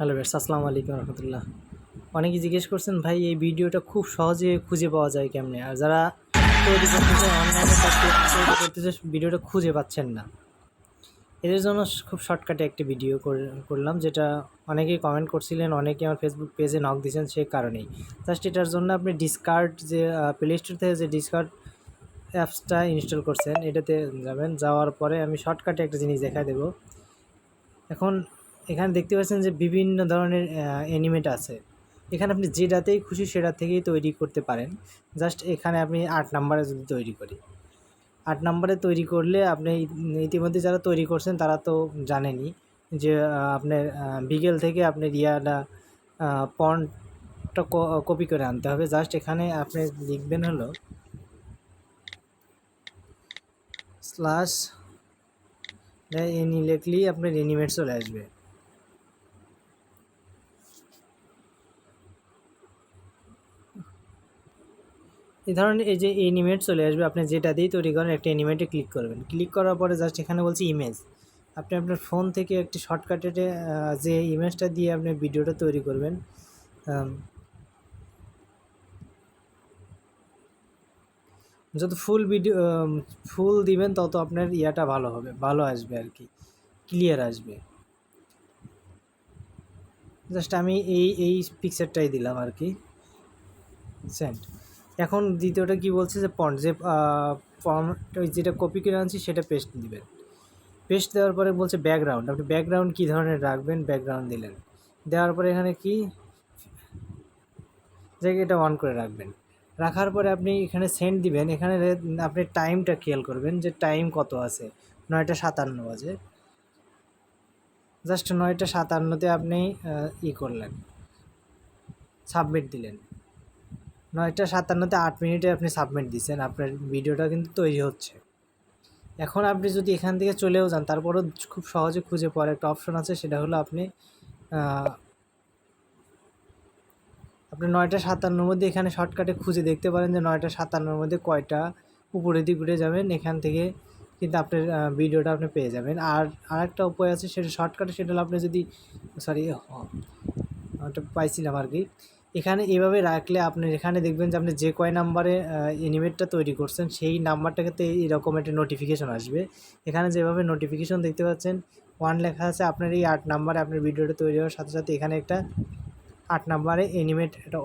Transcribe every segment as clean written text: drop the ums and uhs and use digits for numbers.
Hello viewers, আসসালামু আলাইকুম রহমতুল্লাহ। অনেকে জিজ্ঞেস করছেন ভাই এই ভিডিওটা খুব সহজে খুঁজে পাওয়া যায় কেমনে? আর যারা তৈরি করতে চায় অনলাইনে কাজ তৈরি করতে চায় ভিডিওটা খুঁজে পাচ্ছেন না, এদের জন্য খুব শর্টকাটে একটি ভিডিও করলাম, যেটা অনেকেই কমেন্ট করছিলেন, অনেকে আমার ফেসবুক পেজে নক দিয়েছেন সেই কারণেই। জাস্ট এটার জন্য আপনি ডিসকার্ড যে প্লে স্টোর থেকে যে ডিসকার্ড অ্যাপসটা ইনস্টল করছেন এটাতে যাবেন। যাওয়ার পরে আমি শর্টকাটে একটা জিনিস দেখাই দেবো। এখন এখানে দেখতে পাচ্ছেন যে বিভিন্ন ধরনের অ্যানিমেট আছে। এখানে আপনি যেটাতেই খুশি সেটা থেকেই তৈরি করতে পারেন। জাস্ট এখানে আপনি ৮ নাম্বারে যদি তৈরি করি, ৮ নাম্বারে তৈরি করলে আপনি ইতিমধ্যে যারা তৈরি করছেন তারা তো জানেনই যে আপনার বিকেল থেকে আপনার ফন্টটা কপি করে আনতে হবে। জাস্ট এখানে আপনি লিখবেন হলো স্ল্যাশ এনি লিখলেই আপনার অ্যানিমেট চলে আসবে। এই ধরনের এই যে অ্যানিমেট চলে আসবে, আপনি যেটা দিয়েই তৈরি করেন একটা অ্যানিমেটে ক্লিক করবেন। ক্লিক করার পরে জাস্ট এখানে বলছি ইমেজ। আপনি আপনার ফোন থেকে একটি শর্টকাটে যে ইমেজটা দিয়ে আপনি ভিডিওটা তৈরি করবেন, যত ফুল দিবেন তত আপনার ইয়াটা ভালো হবে, ভালো আসবে আর কি, ক্লিয়ার আসবে। জাস্ট আমি এই পিকচারটাই দিলাম আর কি, সেন্ড। এখন দ্বিতীয়টা কি বলছে যে ফন্ট, যে ওই যেটা কপি করে আনছি সেটা পেস্ট দিবেন। পেস্ট দেওয়ার পরে বলছে ব্যাকগ্রাউন্ড, আপনি ব্যাকগ্রাউন্ড কী ধরনের রাখবেন, ব্যাকগ্রাউন্ড দিলেন। দেওয়ার পরে এখানে কি জায়গাটা অন করে রাখবেন। রাখার পরে আপনি এখানে সেন্ড দিবেন। এখানে আপনি টাইমটা খেয়াল করবেন যে টাইম কত আছে, 9টা 57 বাজে। জাস্ট 9টা 57-তে আপনি করলেন, সাবমিট দিলেন। 9টা 57-তে 8 মিনিটে আপনি সাবমিট দিচ্ছেন, আপনার ভিডিওটা কিন্তু তৈরি হচ্ছে। এখন আপনি যদি এখান থেকে চলেও যান তারপরেও খুব সহজে খুঁজে পাওয়ার একটা অপশন আছে, সেটা হলো আপনি 9টা 57-র মধ্যে এখানে শর্টকাটে খুঁজে দেখতে পারেন যে 9টা 57-র মধ্যে কয়টা, উপরের দিকে উঠে যাবেন, এখান থেকে কিন্তু আপনার ভিডিওটা আপনি পেয়ে যাবেন। আর আরেকটা উপায় আছে সেটা শর্টকাটে, সেটা হলো আপনি যদি ওটা পাইছিলাম আর কি। এখানে এভাবে রাখলে আপনি এখানে দেখবেন যে আপনি যে কয় নাম্বারে অ্যানিমেটটা তৈরি করছেন সেই নাম্বারটাকে এরকম একটা নোটিফিকেশন আসবে। এখানে যেভাবে নোটিফিকেশন দেখতে পাচ্ছেন 1 লেখা আছে, আপনার এই 8 নাম্বারে আপনার ভিডিওটা তৈরি হওয়ার সাথে সাথে এখানে একটা 8 নাম্বারে অ্যানিমেট একটা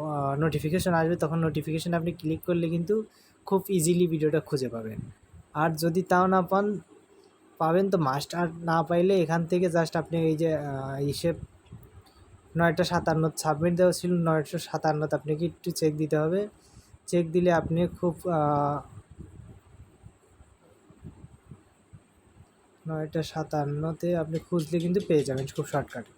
নোটিফিকেশন আসবে। তখন নোটিফিকেশন আপনি ক্লিক করলে কিন্তু খুব ইজিলি ভিডিওটা খুঁজে পাবেন। আর যদি তাও না পাবেন তো মাস্ট। আর না পাইলে এখান থেকে জাস্ট আপনি এই যে হিসেব 9টা 57 সাবমিট দেওয়া ছিল, 9টা 57তে আপনাকে একটু চেক দিতে হবে। চেক দিলে আপনি খুব 9টা 57তে আপনি খুঁজলে কিন্তু পেয়ে যাবেন খুব শর্টকাটে।